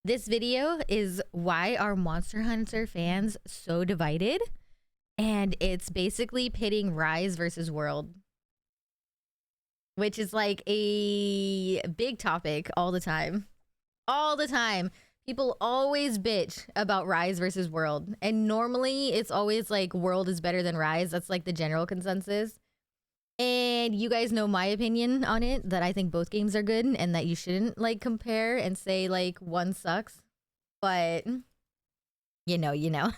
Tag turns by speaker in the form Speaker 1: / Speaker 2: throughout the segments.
Speaker 1: This video is why are Monster Hunter fans so divided, and it's basically pitting Rise versus World, which is like a big topic all the time. All the time. People always bitch about Rise versus World, and normally it's always like World is better than Rise. That's like the general consensus. And you guys know my opinion on it, that I think both games are good and that you shouldn't like compare and say like one sucks. But you know.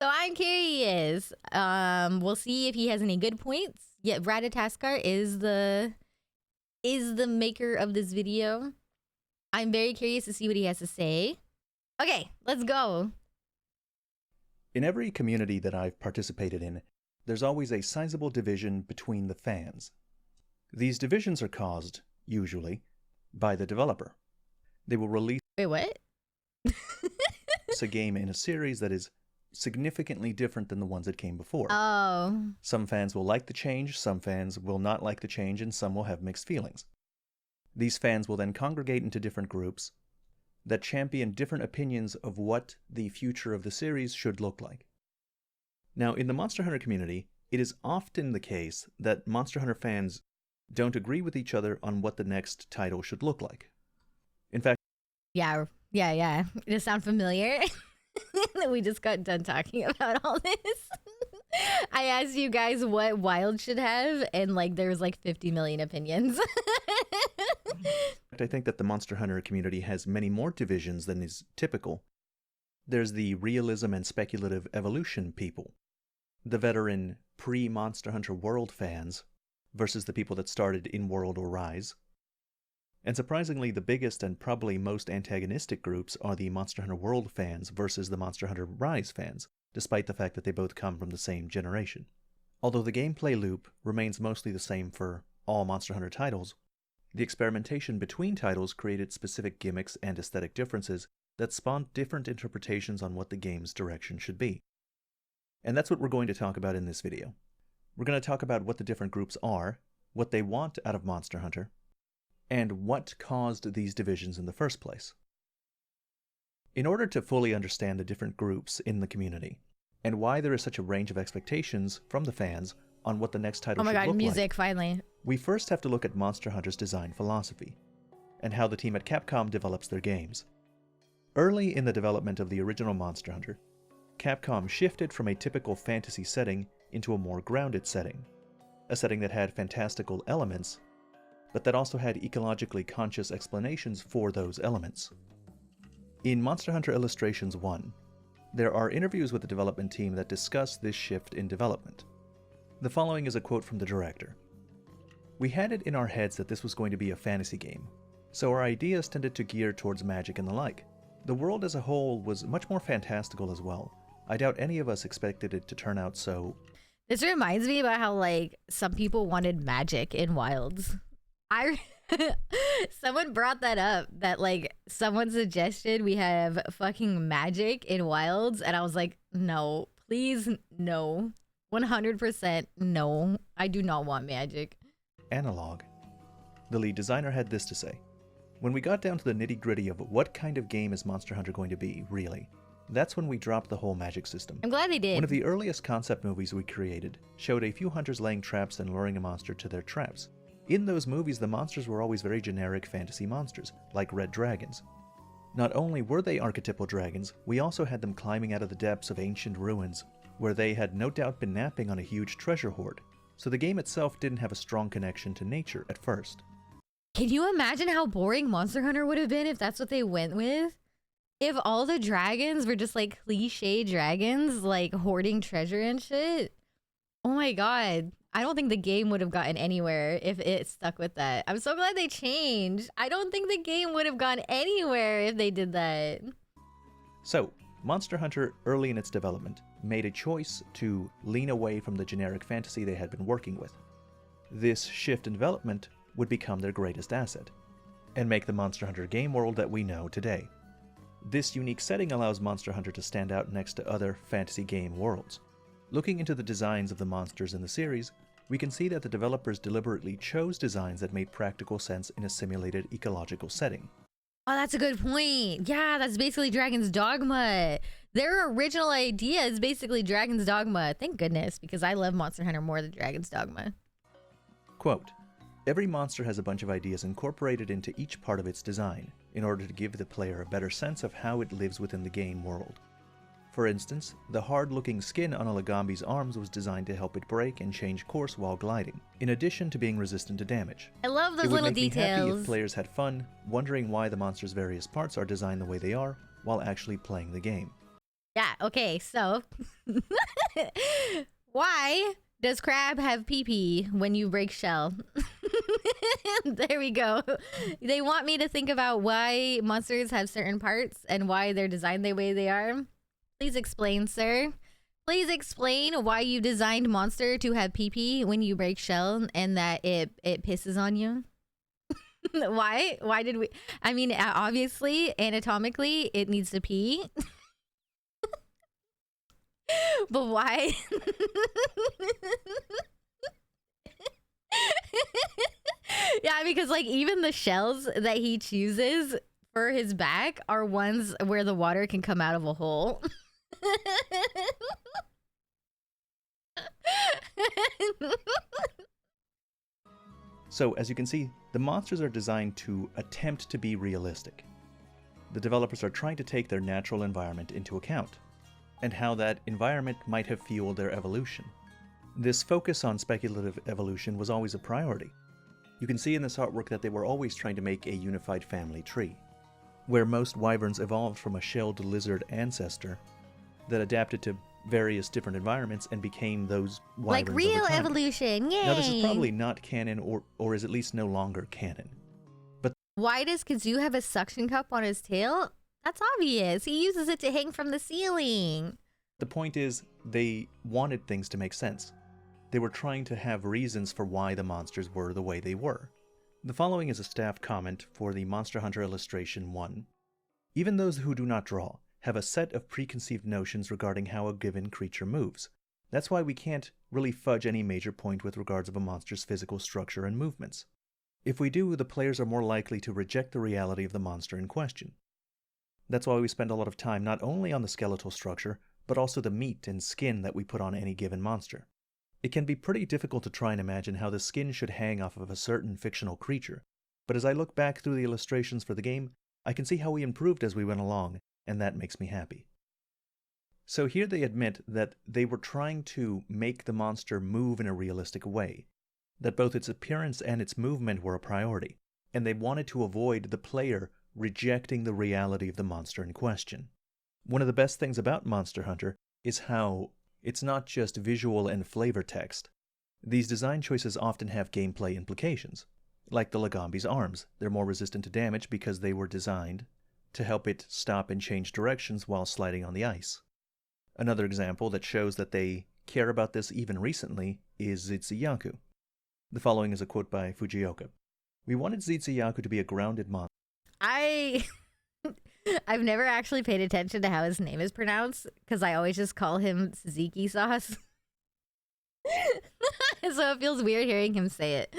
Speaker 1: So I'm curious. We'll see if he has any good points. Yeah, Ratatoskr is the maker of this video. I'm very curious to see what he has to say. Okay, let's go.
Speaker 2: In every community that I've participated in, there's always a sizable division between the fans. These divisions are caused, usually, by the developer. They will release
Speaker 1: Wait, what?
Speaker 2: a game in a series that is significantly different than the ones that came before.
Speaker 1: Oh.
Speaker 2: Some fans will like the change, some fans will not like the change, and some will have mixed feelings. These fans will then congregate into different groups that champion different opinions of what the future of the series should look like. Now, in the Monster Hunter community, it is often the case that Monster Hunter fans don't agree with each other on what the next title should look like. In fact,
Speaker 1: Yeah. Does it sound familiar? We just got done talking about all this. I asked you guys what Wild should have, and like there was like 50 million opinions.
Speaker 2: I think that the Monster Hunter community has many more divisions than is typical. There's the realism and speculative evolution people, the veteran pre-Monster Hunter World fans versus the people that started in World or Rise. And surprisingly, the biggest and probably most antagonistic groups are the Monster Hunter World fans versus the Monster Hunter Rise fans, despite the fact that they both come from the same generation. Although the gameplay loop remains mostly the same for all Monster Hunter titles, the experimentation between titles created specific gimmicks and aesthetic differences that spawned different interpretations on what the game's direction should be. And that's what we're going to talk about in this video. We're going to talk about what the different groups are, what they want out of Monster Hunter, and what caused these divisions in the first place. In order to fully understand the different groups in the community, and why there is such a range of expectations from the fans on what the next title should look like. Oh my god,
Speaker 1: music, finally.
Speaker 2: We first have to look at Monster Hunter's design philosophy, and how the team at Capcom develops their games. Early in the development of the original Monster Hunter, Capcom shifted from a typical fantasy setting into a more grounded setting, a setting that had fantastical elements, but that also had ecologically conscious explanations for those elements. In Monster Hunter Illustrations 1, there are interviews with the development team that discuss this shift in development. The following is a quote from the director. "We had it in our heads that this was going to be a fantasy game, so our ideas tended to gear towards magic and the like. The world as a whole was much more fantastical as well. I doubt any of us expected it to turn out so..."
Speaker 1: This reminds me about how like some people wanted magic in Wilds. Someone brought that up, that like someone suggested we have fucking magic in Wilds, and I was like, no, please, no. 100% no. I do not want magic.
Speaker 2: Analog. The lead designer had this to say: "When we got down to the nitty-gritty of what kind of game is Monster Hunter going to be, really, that's when we dropped the whole magic system.
Speaker 1: I'm glad they did.
Speaker 2: One of the earliest concept movies we created showed a few hunters laying traps and luring a monster to their traps. In those movies, the monsters were always very generic fantasy monsters, like red dragons. Not only were they archetypal dragons, we also had them climbing out of the depths of ancient ruins, where they had no doubt been napping on a huge treasure hoard, so the game itself didn't have a strong connection to nature at first."
Speaker 1: Can you imagine how boring Monster Hunter would have been if that's what they went with? If all the dragons were just like cliche dragons, like hoarding treasure and shit? Oh my god. I don't think the game would have gotten anywhere if it stuck with that. I'm so glad they changed. I don't think the game would have gone anywhere if they did that.
Speaker 2: So, Monster Hunter, early in its development, made a choice to lean away from the generic fantasy they had been working with. This shift in development would become their greatest asset, and make the Monster Hunter game world that we know today. This unique setting allows Monster Hunter to stand out next to other fantasy game worlds. Looking into the designs of the monsters in the series, we can see that the developers deliberately chose designs that made practical sense in a simulated ecological setting.
Speaker 1: Oh, that's a good point. Yeah, that's basically Dragon's Dogma. Their original idea is basically Dragon's Dogma. Thank goodness, because I love Monster Hunter more than Dragon's Dogma.
Speaker 2: Quote, every monster has a bunch of ideas incorporated into each part of its design in order to give the player a better sense of how it lives within the game world. For instance, the hard-looking skin on a Lagambi's arms was designed to help it brake and change course while gliding, in addition to being resistant to damage.
Speaker 1: I love those
Speaker 2: It would
Speaker 1: little
Speaker 2: make me happy
Speaker 1: details.
Speaker 2: if players had fun, wondering why the monster's various parts are designed the way they are, while actually playing the game.
Speaker 1: Yeah, okay, so why does crab have pee-pee when you break shell? There we go. They want me to think about why monsters have certain parts and why they're designed the way they are. Please explain, sir. Please explain why you designed monster to have pee-pee when you break shell and that it pisses on you. Why? Why did we? I mean, obviously, anatomically, it needs to pee. But why? Yeah, because like even the shells that he chooses for his back are ones where the water can come out of a hole.
Speaker 2: So, as you can see, the monsters are designed to attempt to be realistic. The developers are trying to take their natural environment into account, and how that environment might have fueled their evolution. This focus on speculative evolution was always a priority. You can see in this artwork that they were always trying to make a unified family tree, where most wyverns evolved from a shelled lizard ancestor that adapted to various different environments and became those wyverns
Speaker 1: Like real
Speaker 2: over time.
Speaker 1: evolution, yay!
Speaker 2: Now this is probably not canon, or is at least no longer canon. But
Speaker 1: why does Kazoo have a suction cup on his tail? That's obvious. He uses it to hang from the ceiling.
Speaker 2: the point is, they wanted things to make sense. They were trying to have reasons for why the monsters were the way they were. The following is a staff comment for the Monster Hunter Illustration 1. Even those who do not draw have a set of preconceived notions regarding how a given creature moves. That's why we can't really fudge any major point with regards of a monster's physical structure and movements. If we do, the players are more likely to reject the reality of the monster in question. That's why we spend a lot of time not only on the skeletal structure, but also the meat and skin that we put on any given monster. It can be pretty difficult to try and imagine how the skin should hang off of a certain fictional creature, but as I look back through the illustrations for the game, I can see how we improved as we went along, and that makes me happy. So here they admit that they were trying to make the monster move in a realistic way, that both its appearance and its movement were a priority, and they wanted to avoid the player rejecting the reality of the monster in question. One of the best things about Monster Hunter is how it's not just visual and flavor text. These design choices often have gameplay implications. Like the Lagambi's arms, they're more resistant to damage because they were designed to help it stop and change directions while sliding on the ice. Another example that shows that they care about this even recently is Zitsuyaku. The following is a quote by Fujioka. "We wanted Zitsuyaku to be a grounded monster."
Speaker 1: I've never actually paid attention to how his name is pronounced because I always just call him tzatziki sauce. So it feels weird hearing him say it.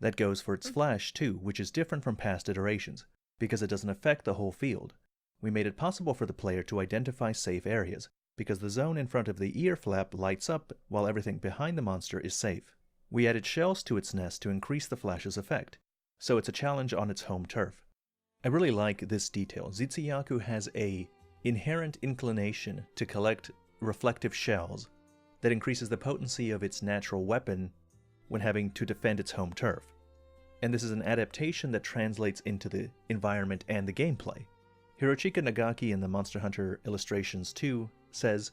Speaker 2: That goes for its flash too, which is different from past iterations, because it doesn't affect the whole field. We made it possible for the player to identify safe areas, because the zone in front of the ear flap lights up while everything behind the monster is safe. We added shells to its nest to increase the flash's effect, so it's a challenge on its home turf. I really like this detail. Zitsuyaku has a inherent inclination to collect reflective shells that increases the potency of its natural weapon when having to defend its home turf. And this is an adaptation that translates into the environment and the gameplay. Hirochika Nagaki in the Monster Hunter Illustrations 2 says,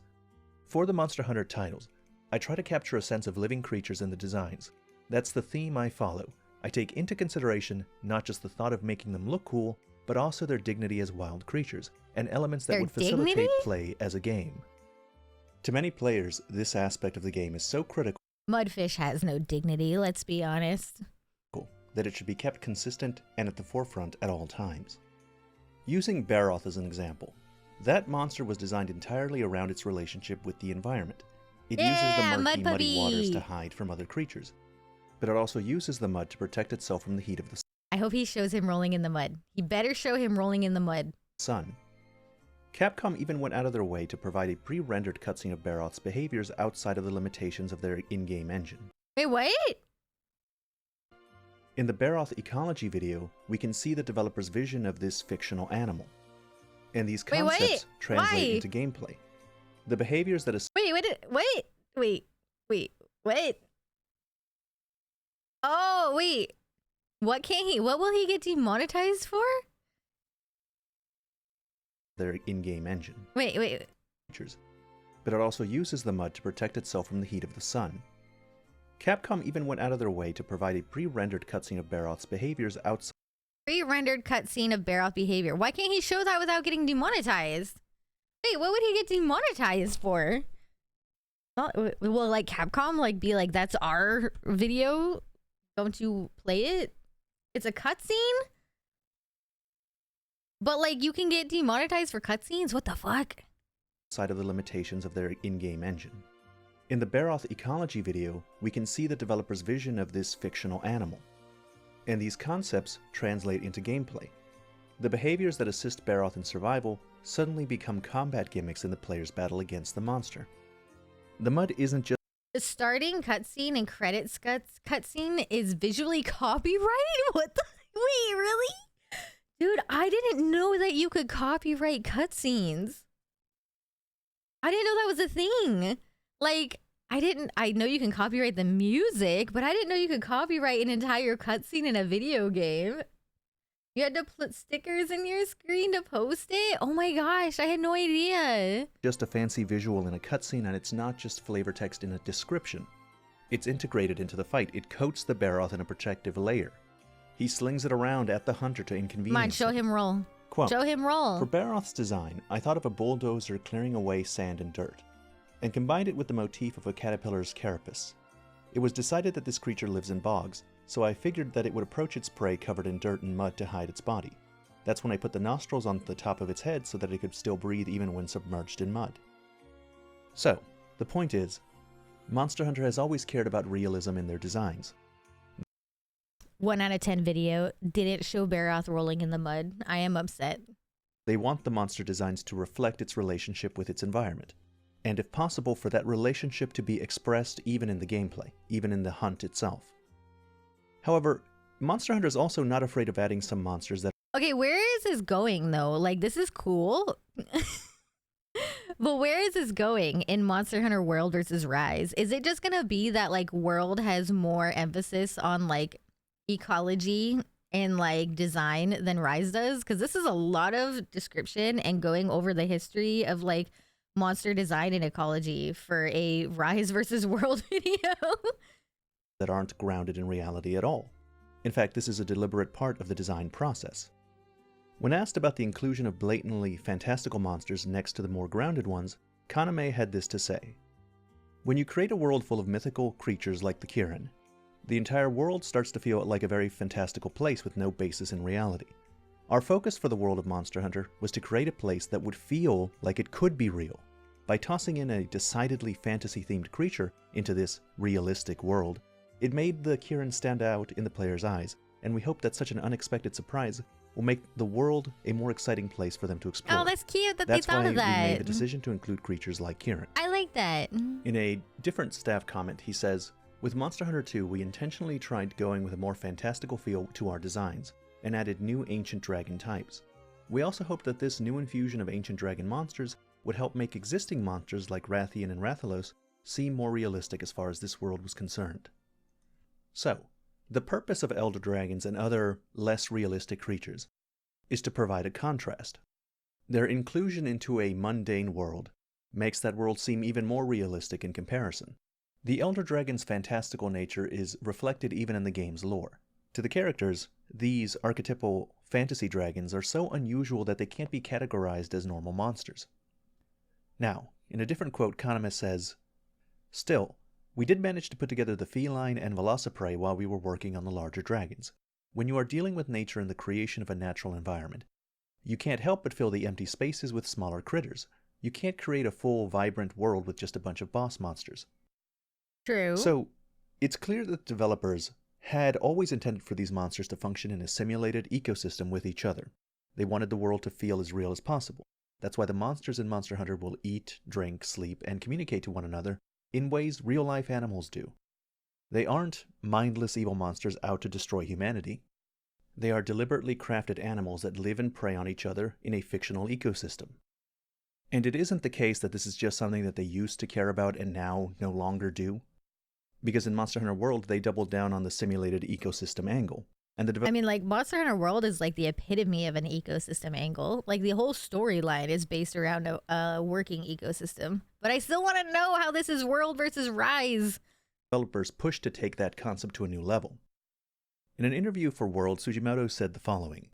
Speaker 2: "For the Monster Hunter titles, I try to capture a sense of living creatures in the designs. That's the theme I follow. I take into consideration not just the thought of making them look cool, but also their dignity as wild creatures, and elements that
Speaker 1: Their
Speaker 2: would facilitate
Speaker 1: dignity?
Speaker 2: play as a game." To many players, this aspect of the game is so critical
Speaker 1: Mudfish has no dignity, let's be honest.
Speaker 2: that it should be kept consistent and at the forefront at all times. Using Baroth as an example, that monster was designed entirely around its relationship with the environment. It uses the muddy waters to hide from other creatures, but it also uses the mud to protect itself from the heat of the sun.
Speaker 1: I hope he shows him rolling in the mud. He better show him rolling in the mud.
Speaker 2: Sun. Capcom even went out of their way to provide a pre-rendered cutscene of Barroth's behaviors outside of the limitations of their in-game engine.
Speaker 1: Wait, what?
Speaker 2: In the Barroth ecology video, we can see the developer's vision of this fictional animal. And these concepts translate into gameplay. The behaviors that
Speaker 1: Wait. Oh, wait. What will he get demonetized for?
Speaker 2: Their in-game engine.
Speaker 1: Wait.
Speaker 2: But it also uses the mud to protect itself from the heat of the sun. Capcom even went out of their way to provide a pre-rendered cutscene of Barroth's behaviors outside.
Speaker 1: Pre-rendered cutscene of Barroth behavior. Why can't he show that without getting demonetized? Wait, what would he get demonetized for? Will like Capcom like be like, that's our video? Don't you play it? It's a cutscene? But like you can get demonetized for cutscenes? What the fuck?
Speaker 2: Outside of the limitations of their in-game engine. In the Barroth ecology video, we can see the developer's vision of this fictional animal. And these concepts translate into gameplay. The behaviors that assist Barroth in survival suddenly become combat gimmicks in the player's battle against the monster. The mud isn't just
Speaker 1: the starting cutscene and credits cutscene is visually copyrighted? What the? Wait, really? Dude, I didn't know that you could copyright cutscenes. I didn't know that was a thing. Like, I know you can copyright the music, but I didn't know you could copyright an entire cutscene in a video game. You had to put stickers in your screen to post it? Oh my gosh, I had no idea.
Speaker 2: Just a fancy visual in a cutscene, and it's not just flavor text in a description. It's integrated into the fight. It coats the Barroth in a protective layer. He slings it around at the hunter to inconvenience.
Speaker 1: Come on, show him roll.
Speaker 2: Quote,
Speaker 1: show him roll.
Speaker 2: For Barroth's design, I thought of a bulldozer clearing away sand and dirt, and combined it with the motif of a caterpillar's carapace. It was decided that this creature lives in bogs, so I figured that it would approach its prey covered in dirt and mud to hide its body. That's when I put the nostrils on the top of its head so that it could still breathe even when submerged in mud. So, the point is, Monster Hunter has always cared about realism in their designs.
Speaker 1: 1 out of 10 video didn't show Barroth rolling in the mud. I am upset.
Speaker 2: They want the monster designs to reflect its relationship with its environment, and if possible for that relationship to be expressed even in the gameplay, even in the hunt itself. However, Monster Hunter is also not afraid of adding some monsters that...
Speaker 1: Okay, where is this going though? Like, this is cool. But where is this going in Monster Hunter World versus Rise? Is it just gonna be that like World has more emphasis on like ecology and like design than Rise does? Because this is a lot of description and going over the history of like monster design and ecology for a Rise versus World video.
Speaker 2: That aren't grounded in reality at all. In fact, this is a deliberate part of the design process. When asked about the inclusion of blatantly fantastical monsters next to the more grounded ones, Kaname had this to say. When you create a world full of mythical creatures like the Kirin, the entire world starts to feel like a very fantastical place with no basis in reality. Our focus for the world of Monster Hunter was to create a place that would feel like it could be real. By tossing in a decidedly fantasy-themed creature into this realistic world, it made the Kirin stand out in the player's eyes, and we hope that such an unexpected surprise will make the world a more exciting place for them to explore.
Speaker 1: Oh, that's cute that they thought of that.
Speaker 2: That's why we made the decision to include creatures like Kirin.
Speaker 1: I like that.
Speaker 2: In a different staff comment, he says, with Monster Hunter 2, we intentionally tried going with a more fantastical feel to our designs, and added new ancient dragon types. We also hoped that this new infusion of ancient dragon monsters would help make existing monsters like Rathian and Rathalos seem more realistic as far as this world was concerned. So, the purpose of elder dragons and other less realistic creatures is to provide a contrast. Their inclusion into a mundane world makes that world seem even more realistic in comparison. The elder dragon's fantastical nature is reflected even in the game's lore. To the characters, these archetypal fantasy dragons are so unusual that they can't be categorized as normal monsters. Now, in a different quote, Kaname says, "Still, we did manage to put together the feline and velociprey while we were working on the larger dragons. When you are dealing with nature and the creation of a natural environment, you can't help but fill the empty spaces with smaller critters. You can't create a full, vibrant world with just a bunch of boss monsters."
Speaker 1: True.
Speaker 2: So, it's clear that developers had always intended for these monsters to function in a simulated ecosystem with each other. They wanted the world to feel as real as possible. That's why the monsters in Monster Hunter will eat, drink, sleep, and communicate to one another in ways real-life animals do. They aren't mindless evil monsters out to destroy humanity. They are deliberately crafted animals that live and prey on each other in a fictional ecosystem. And it isn't the case that this is just something that they used to care about and now no longer do. Because in Monster Hunter World, they doubled down on the simulated ecosystem angle. And
Speaker 1: I mean, like, Monster Hunter World is like the epitome of an ecosystem angle. Like, the whole storyline is based around a working ecosystem. But I still want to know how this is World versus Rise.
Speaker 2: Developers pushed to take that concept to a new level. In an interview for World, Sugimoto said the following: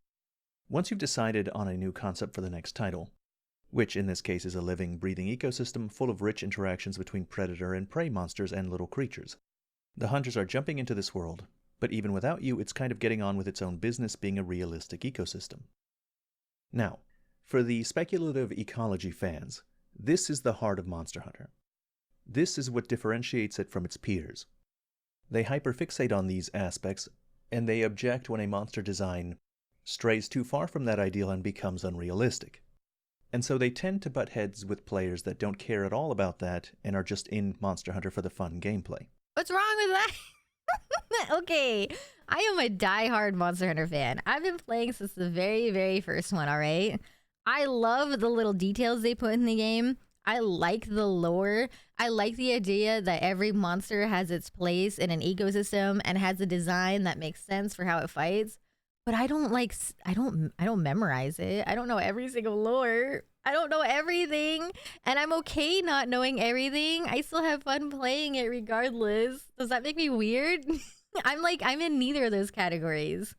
Speaker 2: "Once you've decided on a new concept for the next title, which in this case is a living, breathing ecosystem full of rich interactions between predator and prey monsters and little creatures, the hunters are jumping into this world, but even without you, it's kind of getting on with its own business being a realistic ecosystem." Now, for the speculative ecology fans, this is the heart of Monster Hunter. This is what differentiates it from its peers. They hyperfixate on these aspects, and they object when a monster design strays too far from that ideal and becomes unrealistic. And so they tend to butt heads with players that don't care at all about that and are just in Monster Hunter for the fun gameplay.
Speaker 1: What's wrong with that? Okay, I am a die-hard Monster Hunter fan. I've been playing since the very, very first one, alright? I love the little details they put in the game. I like the lore. I like the idea that every monster has its place in an ecosystem and has a design that makes sense for how it fights. But I don't memorize it. I don't know every single lore. I don't know everything. And I'm okay not knowing everything. I still have fun playing it regardless. Does that make me weird? I'm in neither of those categories.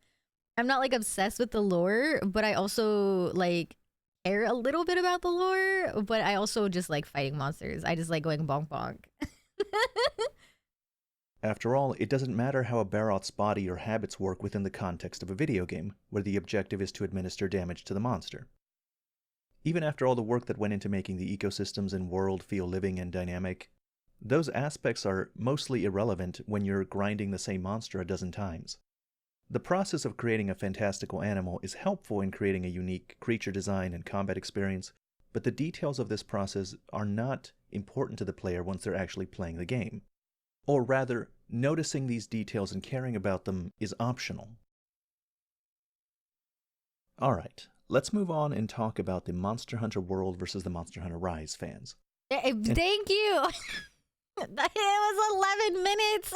Speaker 1: I'm not like obsessed with the lore, but I also like care a little bit about the lore, but I also just like fighting monsters. I just like going bonk bonk.
Speaker 2: After all, it doesn't matter how a Barot's body or habits work within the context of a video game, where the objective is to administer damage to the monster. Even after all the work that went into making the ecosystems and world feel living and dynamic, those aspects are mostly irrelevant when you're grinding the same monster a dozen times. The process of creating a fantastical animal is helpful in creating a unique creature design and combat experience, but the details of this process are not important to the player once they're actually playing the game. Or rather, noticing these details and caring about them is optional. Alright, let's move on and talk about the Monster Hunter World versus the Monster Hunter Rise fans.
Speaker 1: Thank you! It was 11 minutes!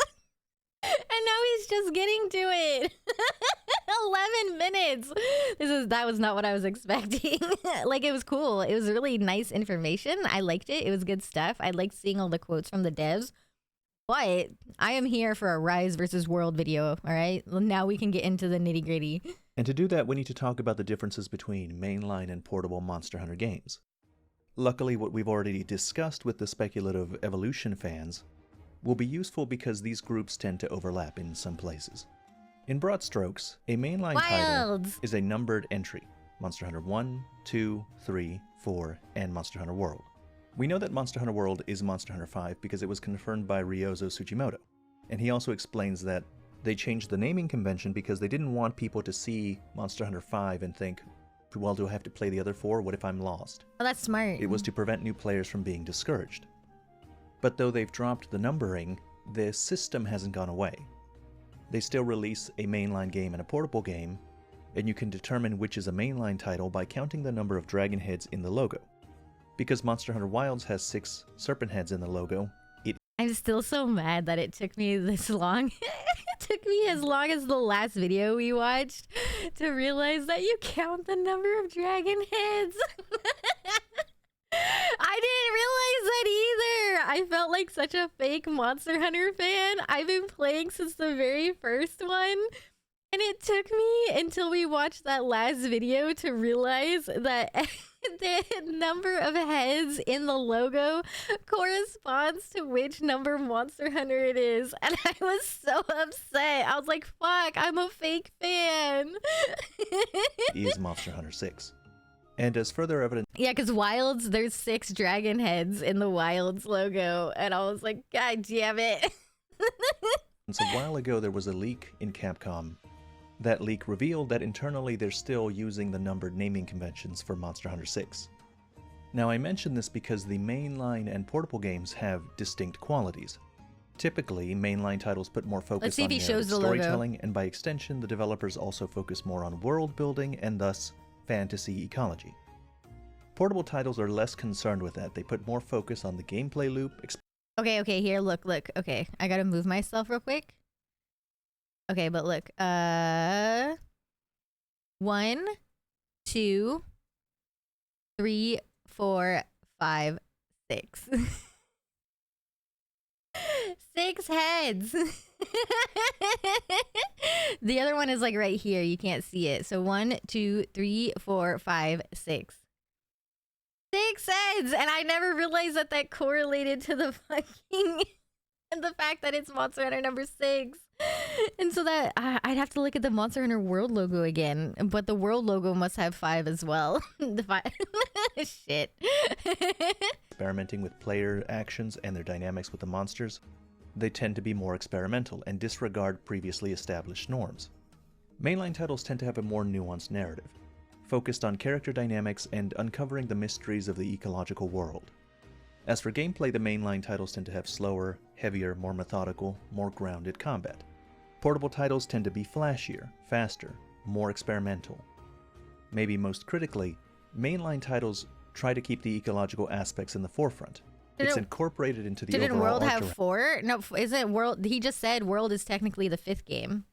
Speaker 1: And now he's just getting to it. 11 minutes. That was not what I was expecting. Like, it was cool. It was really nice information. I liked it. It was good stuff. I liked seeing all the quotes from the devs. But I am here for a Rise versus World video, all right? Now we can get into the nitty-gritty.
Speaker 2: And to do that, we need to talk about the differences between mainline and portable Monster Hunter games. Luckily, what we've already discussed with the speculative evolution fans will be useful because these groups tend to overlap in some places. In broad strokes, a mainline title is a numbered entry: Monster Hunter 1, 2, 3, 4, and Monster Hunter World. We know that Monster Hunter World is Monster Hunter 5 because it was confirmed by Ryozo Sugimoto, and he also explains that they changed the naming convention because they didn't want people to see Monster Hunter 5 and think, well, do I have to play the other 4? What if I'm lost?
Speaker 1: Oh, that's smart.
Speaker 2: It was to prevent new players from being discouraged. But though they've dropped the numbering, the system hasn't gone away. They still release a mainline game and a portable game, and you can determine which is a mainline title by counting the number of dragon heads in the logo. Because Monster Hunter Wilds has 6 serpent heads in the logo,
Speaker 1: I'm still so mad that it took me this long. It took me as long as the last video we watched to realize that you count the number of dragon heads. I didn't realize that either. I felt like such a fake Monster Hunter fan. I've been playing since the very first one. And it took me until we watched that last video to realize that the number of heads in the logo corresponds to which number Monster Hunter it is. And I was so upset. I was like, fuck, I'm a fake fan.
Speaker 2: is Monster Hunter 6. And as further evidence...
Speaker 1: Yeah, because Wilds, there's 6 dragon heads in the Wilds logo. And I was like, God damn it.
Speaker 2: So a while ago there was a leak in Capcom. That leak revealed that internally they're still using the numbered naming conventions for Monster Hunter 6. Now I mention this because the mainline and portable games have distinct qualities. Typically, mainline titles put more focus on narrative storytelling, and by extension, the developers also focus more on world building and thus fantasy ecology. Portable titles are less concerned with that. They put more focus on the gameplay loop.
Speaker 1: Okay, here, look. Okay, I gotta move myself real quick. Okay, but look. 1, 2, 3, 4, 5, 6. 6 heads. The other one is like right here. You can't see it. So 1, 2, 3, 4, 5, 6. 6 heads, and I never realized that that correlated to the fucking and the fact that it's Monster Hunter number 6. And so that I'd have to look at the Monster Hunter World logo again, but the World logo must have 5 as well. The 5 shit.
Speaker 2: Experimenting with player actions and their dynamics with the monsters, they tend to be more experimental and disregard previously established norms. Mainline titles tend to have a more nuanced narrative, focused on character dynamics and uncovering the mysteries of the ecological world. As for gameplay, the mainline titles tend to have slower, heavier, more methodical, more grounded combat. Portable titles tend to be flashier, faster, more experimental. Maybe most critically, mainline titles try to keep the ecological aspects in the forefront. It's incorporated into the overall
Speaker 1: Didn't World
Speaker 2: art
Speaker 1: have 4? No, isn't World... He just said World is technically the 5th game.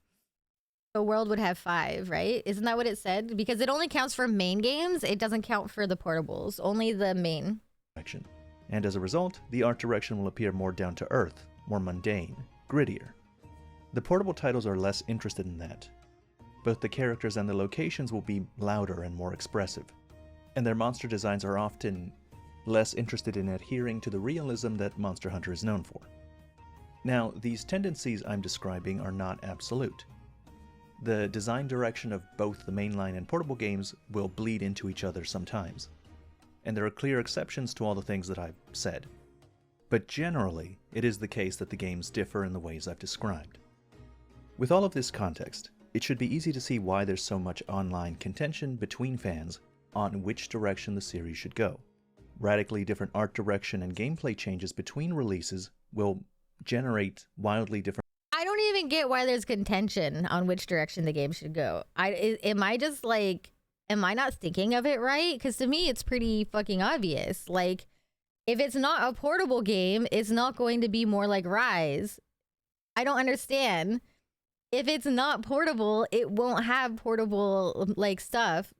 Speaker 1: So World would have 5, right? Isn't that what it said? Because it only counts for main games. It doesn't count for the portables. Only the main.
Speaker 2: And as a result, the art direction will appear more down to earth, more mundane, grittier. The portable titles are less interested in that. Both the characters and the locations will be louder and more expressive. And their monster designs are often less interested in adhering to the realism that Monster Hunter is known for. Now, these tendencies I'm describing are not absolute. The design direction of both the mainline and portable games will bleed into each other sometimes, and there are clear exceptions to all the things that I've said. But generally, it is the case that the games differ in the ways I've described. With all of this context, it should be easy to see why there's so much online contention between fans on which direction the series should go. Radically different art direction and gameplay changes between releases will generate wildly different...
Speaker 1: I don't even get why there's contention on which direction the game should go. Am I just like... Am I not thinking of it right? Because to me, it's pretty fucking obvious. Like, if it's not a portable game, it's not going to be more like Rise. I don't understand. If it's not portable, it won't have portable, like, stuff.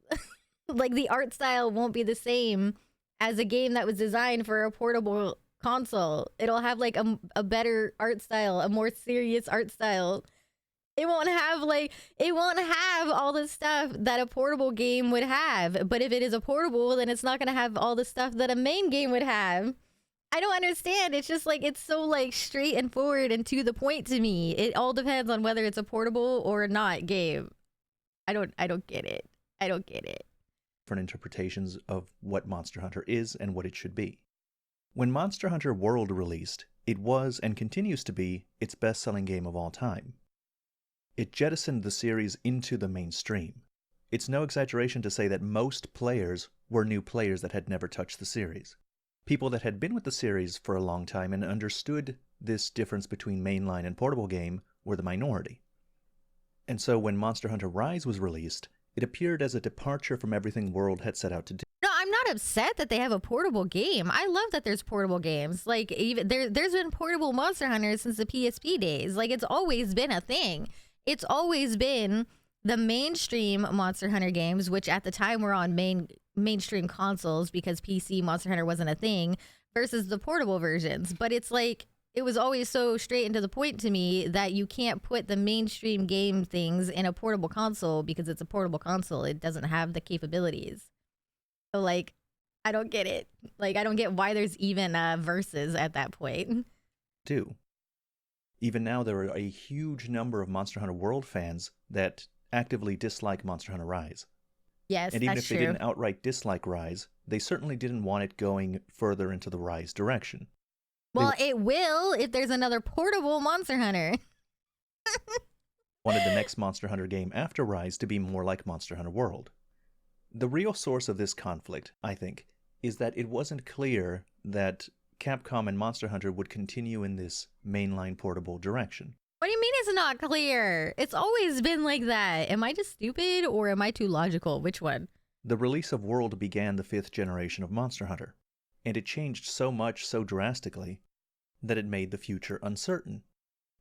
Speaker 1: Like, the art style won't be the same as a game that was designed for a portable console. It'll have, like, a better art style, a more serious art style. It won't have all the stuff that a portable game would have. But if it is a portable, then it's not going to have all the stuff that a main game would have. I don't understand. It's just like, it's so like straight and forward and to the point to me. It all depends on whether it's a portable or not game. I don't get it. I don't get it.
Speaker 2: Different interpretations of what Monster Hunter is and what it should be. When Monster Hunter World released, it was and continues to be its best-selling game of all time. It jettisoned the series into the mainstream. It's no exaggeration to say that most players were new players that had never touched the series. People that had been with the series for a long time and understood this difference between mainline and portable game were the minority. And so when Monster Hunter Rise was released, it appeared as a departure from everything World had set out to do.
Speaker 1: No, I'm not upset that they have a portable game. I love that there's portable games. Like, even there's been portable Monster Hunters since the PSP days. Like, it's always been a thing. It's always been the mainstream Monster Hunter games, which at the time were on mainstream consoles because PC Monster Hunter wasn't a thing, versus the portable versions. But it's like, it was always so straight and to the point to me that you can't put the mainstream game things in a portable console because it's a portable console. It doesn't have the capabilities. So, like, I don't get it. Like, I don't get why there's even verses at that point.
Speaker 2: Even now, there are a huge number of Monster Hunter World fans that actively dislike Monster Hunter Rise.
Speaker 1: Yes,
Speaker 2: and even
Speaker 1: that's
Speaker 2: if they didn't outright dislike Rise, they certainly didn't want it going further into the Rise direction.
Speaker 1: Well, it will if there's another portable Monster Hunter.
Speaker 2: Wanted the next Monster Hunter game after Rise to be more like Monster Hunter World. The real source of this conflict, I think, is that it wasn't clear that Capcom and Monster Hunter would continue in this mainline portable direction.
Speaker 1: What do you mean it's not clear? It's always been like that. Am I just stupid or am I too logical? Which one?
Speaker 2: The release of World began the 5th generation of Monster Hunter, and it changed so much so drastically that it made the future uncertain.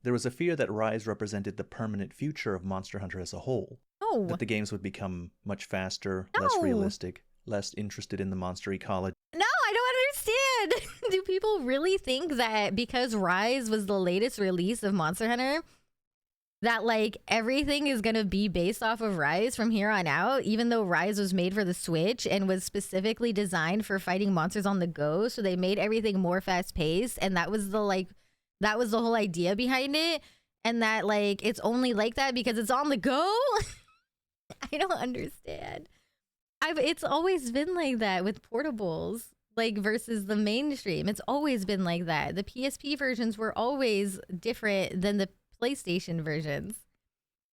Speaker 2: There was a fear that Rise represented the permanent future of Monster Hunter as a whole.
Speaker 1: No.
Speaker 2: That the games would become much faster,
Speaker 1: No.
Speaker 2: less realistic, less interested in the monster ecology.
Speaker 1: No, I don't understand. Do people really think that because Rise was the latest release of Monster Hunter, that like everything is going to be based off of Rise from here on out, even though Rise was made for the Switch and was specifically designed for fighting monsters on the go, so they made everything more fast paced, and that was the whole idea behind it, and that like it's only like that because it's on the go? I don't understand. It's always been like that with portables, like versus the mainstream. It's always been like that. The PSP versions were always different than the PlayStation versions.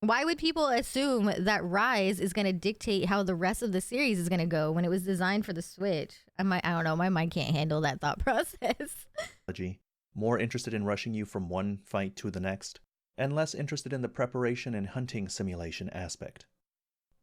Speaker 1: Why would people assume that Rise is going to dictate how the rest of the series is going to go when it was designed for the Switch? I don't know. My mind can't handle that thought process.
Speaker 2: More interested in rushing you from one fight to the next, and less interested in the preparation and hunting simulation aspect.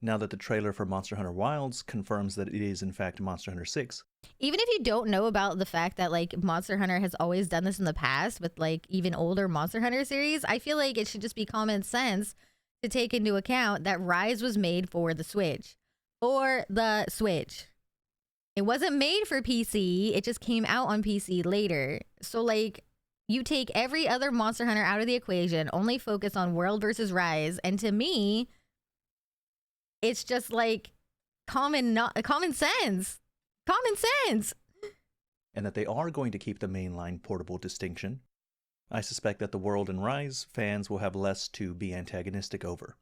Speaker 2: Now that the trailer for Monster Hunter Wilds confirms that it is in fact Monster Hunter 6.
Speaker 1: Even if you don't know about the fact that like Monster Hunter has always done this in the past with like even older Monster Hunter series, I feel like it should just be common sense to take into account that Rise was made for the Switch. For the Switch. It wasn't made for PC, it just came out on PC later. So like you take every other Monster Hunter out of the equation, only focus on World versus Rise, and to me, it's just like common sense. Common sense.
Speaker 2: And that they are going to keep the mainline portable distinction. I suspect that the World and Rise fans will have less to be antagonistic over.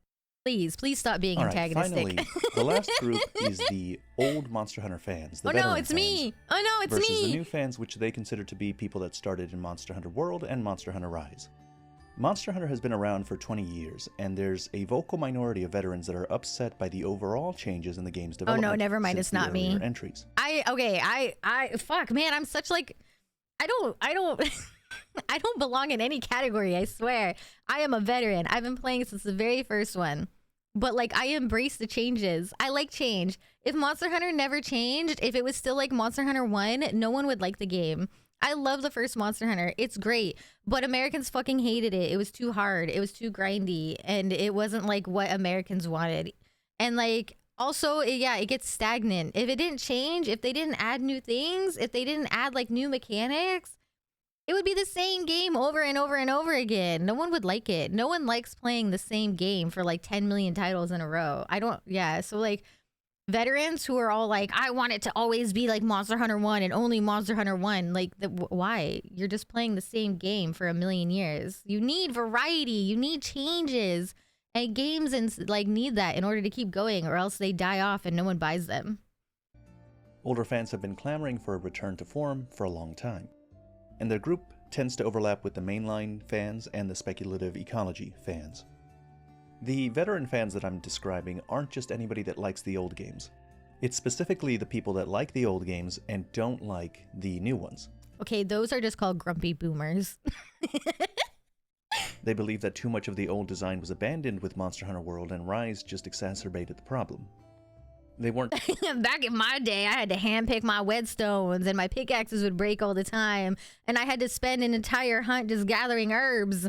Speaker 1: Please stop being antagonistic.
Speaker 2: Finally, the last group is the old Monster Hunter fans. The veteran
Speaker 1: it's
Speaker 2: fans,
Speaker 1: me. Oh no, it's
Speaker 2: versus
Speaker 1: me.
Speaker 2: the new fans, which they consider to be people that started in Monster Hunter World and Monster Hunter Rise. Monster Hunter has been around for 20 years, and there's a vocal minority of veterans that are upset by the overall changes in the game's development.
Speaker 1: Oh no, never mind, it's not me.
Speaker 2: Entries.
Speaker 1: Fuck, man, I'm such like, I don't I don't belong in any category, I swear. I am a veteran. I've been playing since the very first one. But like, I embrace the changes. I like change. If Monster Hunter never changed, if it was still like Monster Hunter 1, no one would like the game. I love the first Monster Hunter. It's great. But Americans fucking hated it. It was too hard. It was too grindy. And it wasn't like what Americans wanted. And like, also, it gets stagnant. If it didn't change, if they didn't add new things, if they didn't add like new mechanics, it would be the same game over and over and over again. No one would like it. No one likes playing the same game for like 10 million titles in a row. So like veterans who are all like, I want it to always be like Monster Hunter 1 and only Monster Hunter 1. Like, why? You're just playing the same game for a million years. You need variety. You need changes. And games need that in order to keep going, or else they die off and no one buys them.
Speaker 2: Older fans have been clamoring for a return to form for a long time, and their group tends to overlap with the mainline fans and the speculative ecology fans. The veteran fans that I'm describing aren't just anybody that likes the old games. It's specifically the people that like the old games and don't like the new ones.
Speaker 1: Okay, those are just called grumpy boomers.
Speaker 2: They believe that too much of the old design was abandoned with Monster Hunter World, and Rise just exacerbated the problem. They weren't...
Speaker 1: Back in my day, I had to handpick my whetstones, and my pickaxes would break all the time, and I had to spend an entire hunt just gathering herbs.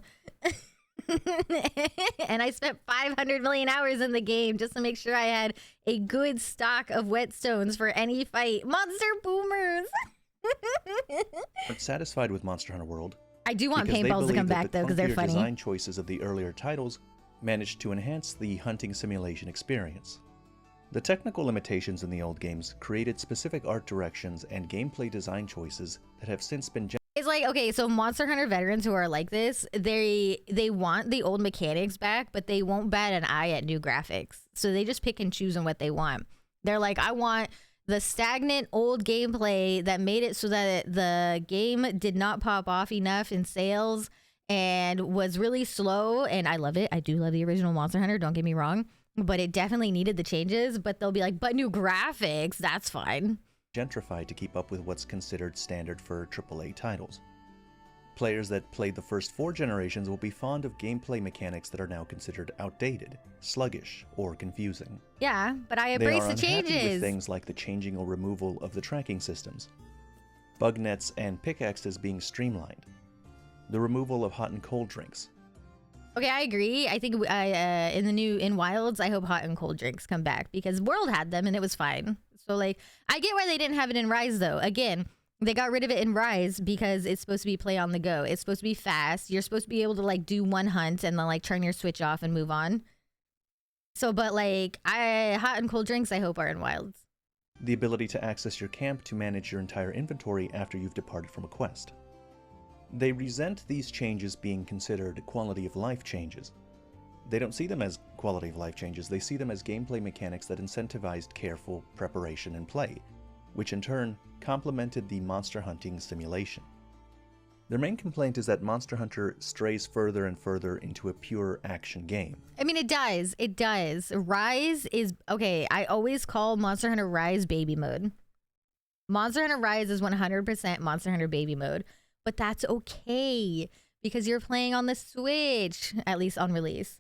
Speaker 1: And I spent 500 million hours in the game just to make sure I had a good stock of whetstones for any fight. Monster boomers!
Speaker 2: Aren't satisfied with Monster Hunter World.
Speaker 1: I do want paintballs to come back, though, because they're funny.
Speaker 2: The design choices of the earlier titles managed to enhance the hunting simulation experience. The technical limitations in the old games created specific art directions and gameplay design choices that have since been...
Speaker 1: It's like, okay, so Monster Hunter veterans who are like this, they want the old mechanics back, but they won't bat an eye at new graphics. So they just pick and choose on what they want. They're like, I want the stagnant old gameplay that made it so that the game did not pop off enough in sales, and was really slow. And I love it. I do love the original Monster Hunter, don't get me wrong, but it definitely needed the changes. But they'll be like, but new graphics, that's fine.
Speaker 2: Gentrified to keep up with what's considered standard for AAA titles. Players that played the first 4 generations will be fond of gameplay mechanics that are now considered outdated, sluggish, or confusing.
Speaker 1: Yeah, but I embrace the
Speaker 2: They are unhappy
Speaker 1: changes.
Speaker 2: with things like the changing or removal of the tracking systems, bug nets and pickaxes being streamlined, the removal of hot and cold drinks.
Speaker 1: Okay, I agree. I think in Wilds, I hope hot and cold drinks come back because World had them and it was fine. So like, I get why they didn't have it in Rise though. Again, they got rid of it in Rise because it's supposed to be play on the go. It's supposed to be fast. You're supposed to be able to like do one hunt and then like turn your switch off and move on. So, but like, hot and cold drinks, I hope are in Wilds.
Speaker 2: The ability to access your camp to manage your entire inventory after you've departed from a quest. They resent these changes being considered quality of life changes. They don't see them as quality of life changes, they see them as gameplay mechanics that incentivized careful preparation and play, which in turn complemented the monster hunting simulation. Their main complaint is that Monster Hunter strays further and further into a pure action game.
Speaker 1: I mean, it does. It does. Rise is, okay, I always call Monster Hunter Rise baby mode. Monster Hunter Rise is 100% Monster Hunter baby mode. But that's okay because you're playing on the Switch, at least on release.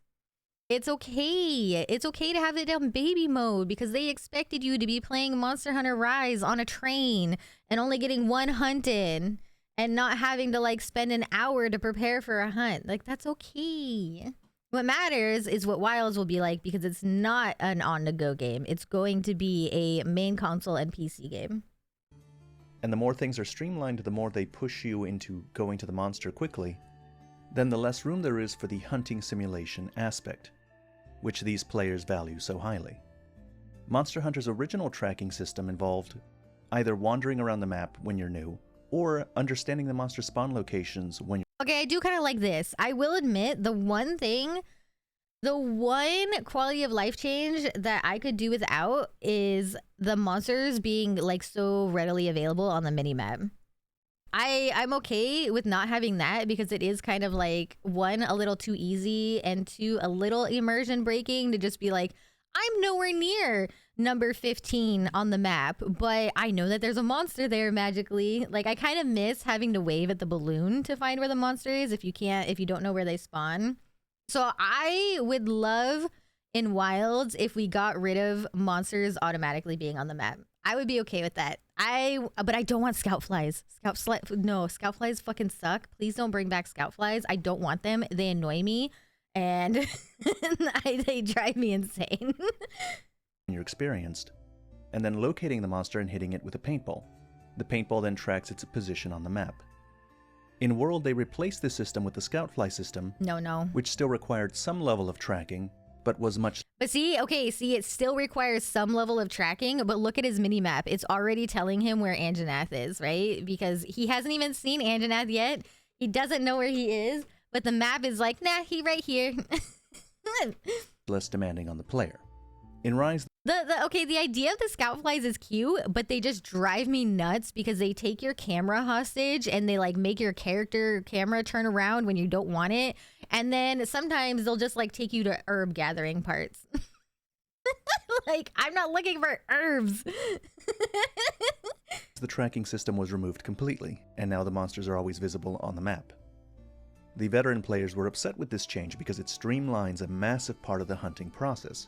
Speaker 1: It's okay. It's okay to have it on baby mode because they expected you to be playing Monster Hunter Rise on a train and only getting one hunt in and not having to like spend an hour to prepare for a hunt. Like, that's okay. What matters is what Wilds will be like because it's not an on-the-go game. It's going to be a main console and PC game.
Speaker 2: And the more things are streamlined, the more they push you into going to the monster quickly, then the less room there is for the hunting simulation aspect, which these players value so highly. Monster Hunter's original tracking system involved either wandering around the map when you're new, or understanding the monster spawn locations when you're...
Speaker 1: Okay, I do kind of like this. I will admit, the one quality of life change that I could do without is the monsters being like so readily available on the minimap. I'm okay with not having that because it is kind of like, 1, a little too easy, and 2, a little immersion breaking to just be like, I'm nowhere near number 15 on the map, but I know that there's a monster there magically. Like, I kind of miss having to wave at the balloon to find where the monster is if you don't know where they spawn. So I would love in Wilds if we got rid of monsters automatically being on the map. I would be okay with that. But I don't want scout flies. No, scout flies fucking suck. Please don't bring back scout flies. I don't want them. They annoy me and they drive me insane.
Speaker 2: you're experienced, and then locating the monster and hitting it with a paintball. The paintball then tracks its position on the map. In World, they replaced this system with the scout fly system,
Speaker 1: No.
Speaker 2: which still required some level of tracking, but was much...
Speaker 1: But see, it still requires some level of tracking, but look at his minimap. It's already telling him where Anjanath is, right? Because he hasn't even seen Anjanath yet. He doesn't know where he is, but the map is like, nah, he right here.
Speaker 2: less demanding on the player. In Rise,
Speaker 1: The idea of the scout flies is cute, but they just drive me nuts because they take your camera hostage and they like make your character camera turn around when you don't want it. And then sometimes they'll just like take you to herb gathering parts. Like, I'm not looking for herbs.
Speaker 2: the tracking system was removed completely, and now the monsters are always visible on the map. The veteran players were upset with this change because it streamlines a massive part of the hunting process.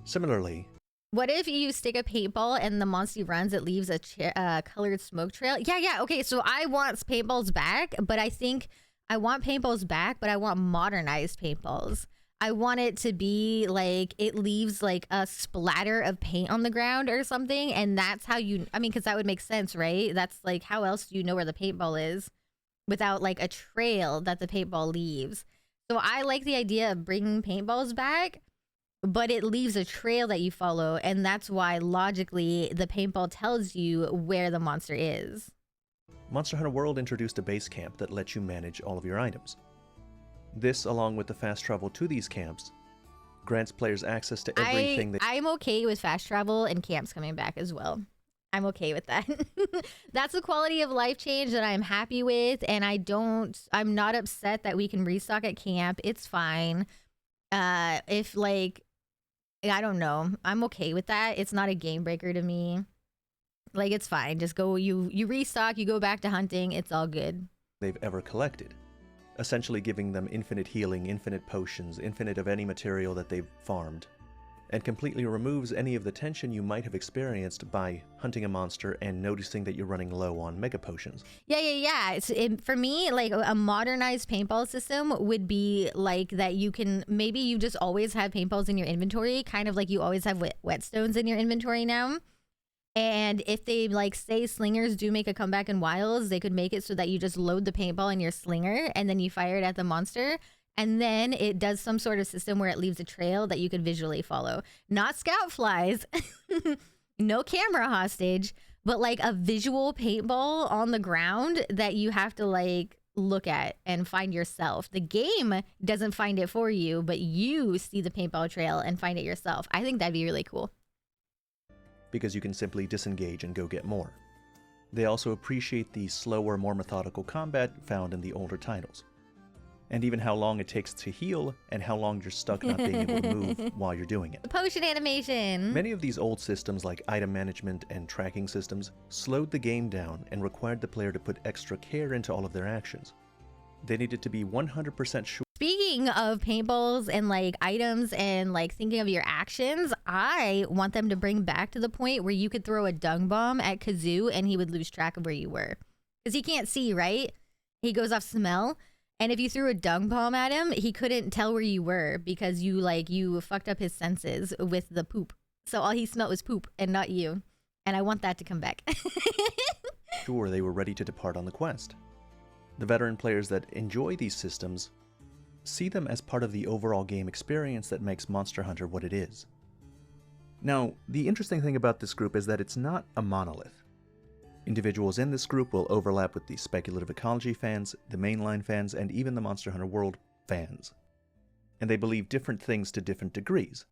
Speaker 2: Similarly,
Speaker 1: What if you stick a paintball and the monster runs, it leaves a colored smoke trail? Yeah. Okay, so I want paintballs back, but I think I want paintballs back, but I want modernized paintballs. I want it to be like it leaves like a splatter of paint on the ground or something, and that's how because that would make sense, right? That's like, how else do you know where the paintball is without like a trail that the paintball leaves? So I like the idea of bringing paintballs back, but it leaves a trail that you follow, and that's why logically the paintball tells you where the monster is.
Speaker 2: Monster Hunter World introduced a base camp that lets you manage all of your items. This, along with the fast travel to these camps, grants players access to everything
Speaker 1: I'm okay with fast travel and camps coming back as well. I'm okay with that. That's a quality of life change that I'm happy with, and I'm not upset that we can restock at camp. It's fine. If like, I don't know, I'm okay with that. It's not a game breaker to me. Like, it's fine. Just go, you restock, you go back to hunting. It's all good.
Speaker 2: They've ever collected, essentially giving them infinite healing, infinite potions, infinite of any material that they've farmed, and completely removes any of the tension you might have experienced by hunting a monster and noticing that you're running low on mega potions.
Speaker 1: Yeah. For me, like a modernized paintball system would be like that. You can, maybe you just always have paintballs in your inventory, kind of like you always have whetstones in your inventory now. And if they, like, say slingers do make a comeback in Wilds, they could make it so that you just load the paintball in your slinger and then you fire it at the monster. And then it does some sort of system where it leaves a trail that you could visually follow. Not scout flies, no camera hostage, but like a visual paintball on the ground that you have to like look at and find yourself. The game doesn't find it for you, but you see the paintball trail and find it yourself. I think that'd be really cool.
Speaker 2: Because you can simply disengage and go get more. They also appreciate the slower, more methodical combat found in the older titles. And even how long it takes to heal, and how long you're stuck not being able to move while you're doing it.
Speaker 1: The potion animation!
Speaker 2: Many of these old systems, like item management and tracking systems, slowed the game down and required the player to put extra care into all of their actions. They needed to be 100% sure.
Speaker 1: Speaking of paintballs and like items and like thinking of your actions, I want them to bring back to the point where you could throw a dung bomb at Kazoo and he would lose track of where you were. Because he can't see, right? He goes off smell. And if you threw a dung bomb at him, he couldn't tell where you were because you fucked up his senses with the poop. So all he smelled was poop and not you. And I want that to come back.
Speaker 2: Sure, they were ready to depart on the quest. The veteran players that enjoy these systems see them as part of the overall game experience that makes Monster Hunter what it is. Now, the interesting thing about this group is that it's not a monolith. Individuals in this group will overlap with the speculative ecology fans, the mainline fans, and even the Monster Hunter World fans. And they believe different things to different degrees.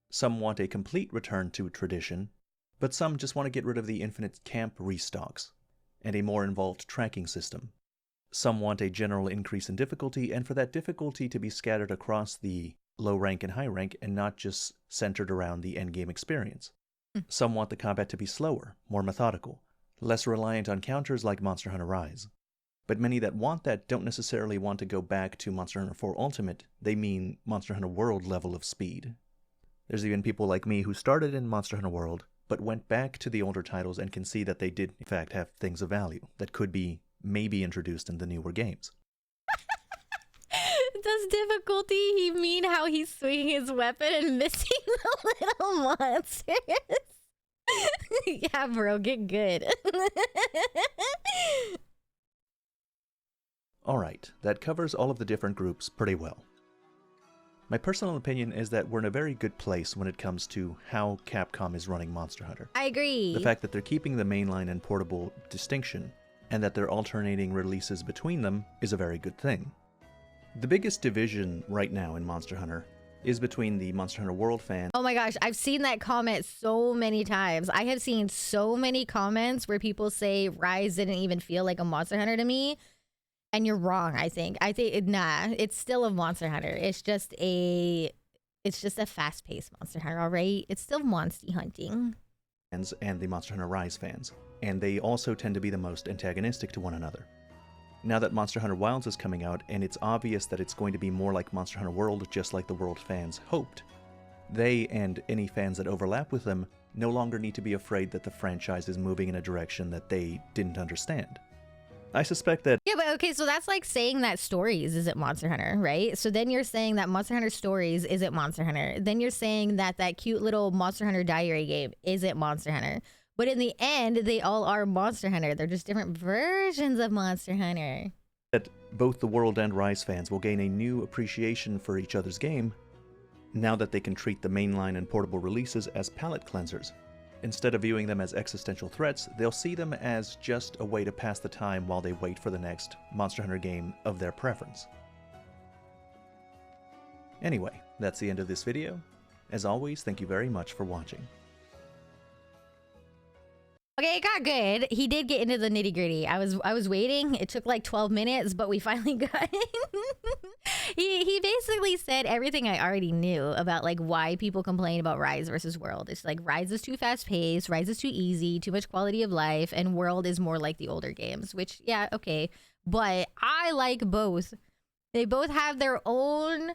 Speaker 2: Some want a complete return to tradition, but some just want to get rid of the infinite camp restocks, and a more involved tracking system. Some want a general increase in difficulty, and for that difficulty to be scattered across the low rank and high rank and not just centered around the endgame experience. Some want the combat to be slower, more methodical, less reliant on counters like Monster Hunter Rise. But many that want that don't necessarily want to go back to Monster Hunter 4 Ultimate, they mean Monster Hunter World level of speed. There's even people like me who started in Monster Hunter World, but went back to the older titles and can see that they did in fact have things of value that could be maybe introduced in the newer games.
Speaker 1: Does difficulty he mean how he's swinging his weapon and missing the little monsters? Yeah, bro, get good.
Speaker 2: Alright, that covers all of the different groups pretty well. My personal opinion is that we're in a very good place when it comes to how Capcom is running Monster Hunter.
Speaker 1: I agree.
Speaker 2: The fact that they're keeping the mainline and portable distinction, and that they're alternating releases between them, is a very good thing. The biggest division right now in Monster Hunter is between the Monster Hunter World fans.
Speaker 1: Oh my gosh, I've seen that comment so many times. I have seen so many comments where people say Rise didn't even feel like a Monster Hunter to me. And you're wrong, I think. Nah, it's still a Monster Hunter. It's just a fast-paced Monster Hunter, all right? It's still monster hunting.
Speaker 2: And the Monster Hunter Rise fans. And they also tend to be the most antagonistic to one another. Now that Monster Hunter Wilds is coming out, and it's obvious that it's going to be more like Monster Hunter World, just like the World fans hoped, they, and any fans that overlap with them, no longer need to be afraid that the franchise is moving in a direction that they didn't understand. I suspect that...
Speaker 1: Yeah, but okay, so that's like saying that Stories isn't Monster Hunter, right? So then you're saying that Monster Hunter Stories isn't Monster Hunter. Then you're saying that that cute little Monster Hunter Diary game isn't Monster Hunter. But in the end, they all are Monster Hunter. They're just different versions of Monster Hunter.
Speaker 2: That both the World and Rise fans will gain a new appreciation for each other's game now that they can treat the mainline and portable releases as palate cleansers. Instead of viewing them as existential threats, they'll see them as just a way to pass the time while they wait for the next Monster Hunter game of their preference. Anyway, that's the end of this video. As always, thank you very much for watching.
Speaker 1: Okay, it got good. He did get into the nitty gritty. I was waiting. It took like 12 minutes, but we finally got in. He basically said everything I already knew about like why people complain about Rise versus World. It's like Rise is too fast paced, Rise is too easy, too much quality of life, and World is more like the older games. Which yeah, okay, but I like both. They both have their own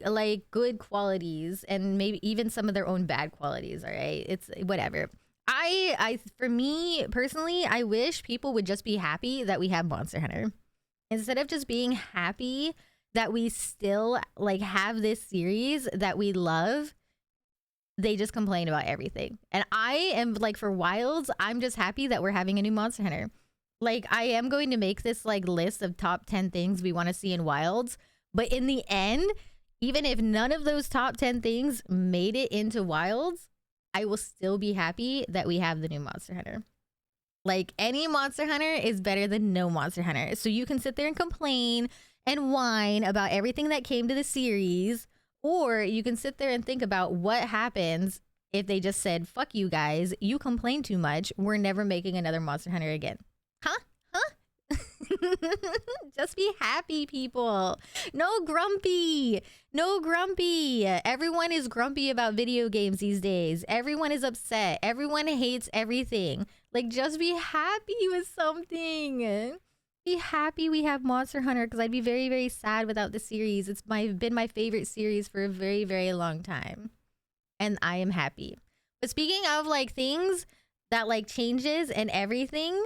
Speaker 1: like good qualities and maybe even some of their own bad qualities. All right, it's whatever. I for me personally, I wish people would just be happy that we have Monster Hunter instead of just being happy that we still like have this series that we love. They just complain about everything, and I am like, for Wilds, I'm just happy that we're having a new Monster Hunter. Like, I am going to make this like list of top 10 things we want to see in Wilds, but in the end, even if none of those top 10 things made it into Wilds, I will still be happy that we have the new Monster Hunter. Like, any Monster Hunter is better than no Monster Hunter. So you can sit there and complain and whine about everything that came to the series, or you can sit there and think about what happens if they just said, fuck you guys, you complain too much, we're never making another Monster Hunter again. Huh? Just be happy, people. No grumpy. Everyone is grumpy about video games these days. Everyone is upset. Everyone hates everything. Like, just be happy with something. Be happy we have Monster Hunter, because I'd be very, very sad without the series. It's been my favorite series for a very, very long time, and I am happy. But speaking of like things that like changes and everything,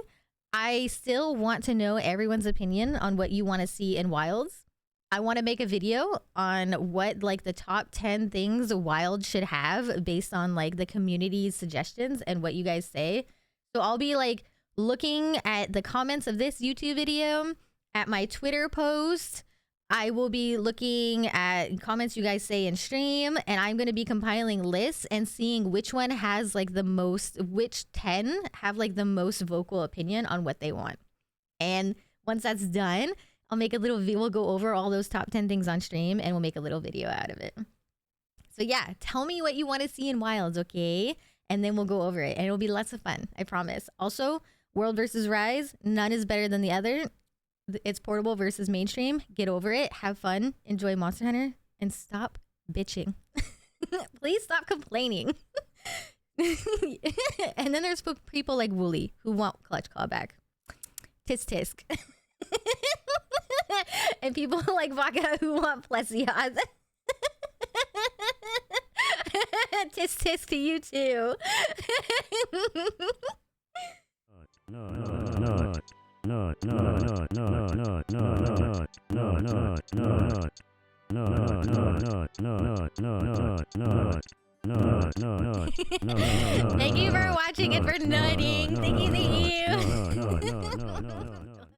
Speaker 1: I still want to know everyone's opinion on what you want to see in Wilds. I want to make a video on what like the top 10 things Wild should have based on like the community's suggestions and what you guys say. So I'll be like looking at the comments of this YouTube video, at my Twitter post. I will be looking at comments you guys say in stream, and I'm going to be compiling lists and seeing which one has like the most, which 10 have like the most vocal opinion on what they want. And once that's done, I'll make a little video. We'll go over all those top 10 things on stream, and we'll make a little video out of it. So yeah, tell me what you want to see in Wilds, okay? And then we'll go over it, and it'll be lots of fun, I promise. Also, World versus Rise, none is better than the other. It's portable versus mainstream. Get over it. Have fun. Enjoy Monster Hunter. And stop bitching. Please stop complaining. And then there's people like Wooly who want Clutch Claw back. Tisk tisk. And people like Vodka who want Plesios. Tisk tisk to you too. Thank you for watching and for nutting. Thank you.